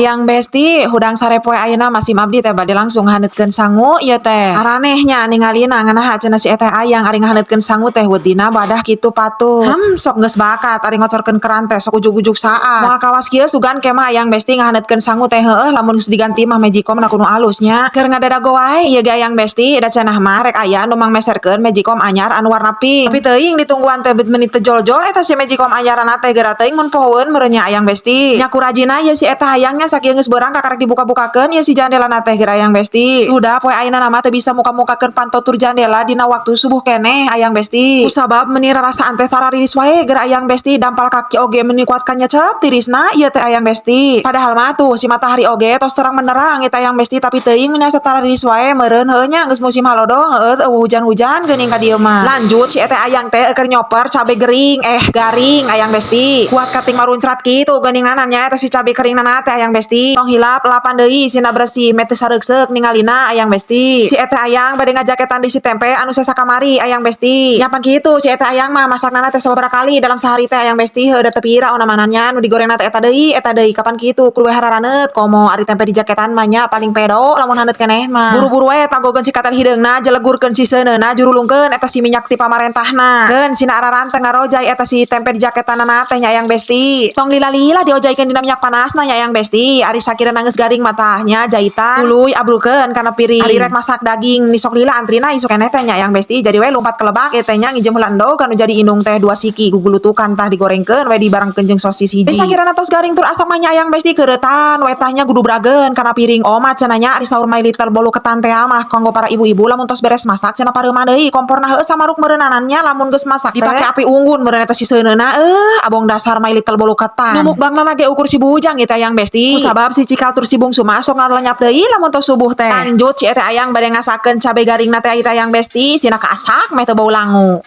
Yang besti hudang sarepoe ayeuna masih abdi teh bade langsung ngahaneutkeun sangu ieu teh. Aranehnya ningalina nganaha cenah si eta ayang ari ngahaneutkeun sangu teh weudina badah kitu patut. Sok geus bakat ari ngocorkeun keran teh sok ujug-ujug saa. Moal kawas kieu sugan kemah ayang besti ngahaneutkeun sangu teh heueuh lamun geus diganti mah Magicom na kudu alusnya. Keur ngadadago wae ieu ge ayang besti da cenah mah rek aya nu mangmeserkeun Magicom anyar anu warna pink. Tapi teuing ditungguan teh beut menit teu jol-jol eta si Magicom anyarana teh geura teuing mun pohoeun meureun nya ayang besti. Nya kurajina ieu si eta hayangnya sakieu geus beurang kakarek dibuka-bukakeun ya si jandelana teh geura ayang besti. Udah poe ayeuna nama teh bisa muka-mukakeun pantotur jandela dina waktu subuh keneh ayang besti. Kusabab meuni rarasaan teh tarariris wae geura ayang besti dampal kaki oge meuni kuat kanyecep tirisna ieu teh ayang besti. Padahal mah tuh si matahari oge tos terang menerang eta ayang besti tapi teuing meuni asa tarariris wae meureun heuh nya geus musim halodong heueuh hujan-hujan geuning ka dieu mah. Lanjut si eta ayang teh keur nyoper cabe garing ayang besti. Kuat kating maruncrat kitu geuninganan nya eta si cabe keringnana teh ayang besti. Tong hilap lapan deui sina bersih mete sareuseup ningalina ayang besti. Si eta ayang bade ngajaketan di si tempe anu sesa kamari ayang besti. Nyapan kitu si eta ayang mah masakna teh sababaraha kali dalam sehari teh ayang besti heueuh da teu pira onamanannya nu digorengna teh eta deui kapan kitu kudu hararaneut komo ari tempe di jaketan mah nya paling pedo lamun haneut keneh mah. Buru-buru we tagogeun si katel hideungna jelegurkeun si seuneuna jurulungkeun eta si minyak ti pamarentahna. Keun sina araran teh ngarojay eta si tempe di jaketanana teh nya ayang besti. Tong lila-lila diojaykeun dina minyak panasna nya ayang besti. Ari sakirana geus garing matahnya jahitan tuluy abrulkeun kana piring. Ari rek masak daging ni sok lila antrina isuk keneh teh nya ayang besti jadi we lumpat ke lebak ieu teh nya ngijem heula endog kanu jadi indung teh 2 siki gugulutukan tah digorengkeun we dibarengkeun jeung sosis hiji. Sakirana tos garing tur asam mah nya ayang besti keuretan we tah nya kudu brageun kana piring oma cenah nya ari saur My Little bolu ketan teh mah kanggo para ibu-ibu lamun tos beres masak cenah pareumah deui komporna heueuh samaruk meureunanannya lamun geus masak teh dipake api unggun meureun eta si seuneuna abong dasar My Little bolu ketan. Nu mukbangna ge ukur si bujang ieu teh ayang besti. Kusabab si cikal tur si bungsu mah sok ngalenyap deui lamun tos subuh teh. Lanjut si eta ayang bade ngasakeun cabe garingna teh ayang besti sina kaasak meh teu bau langu.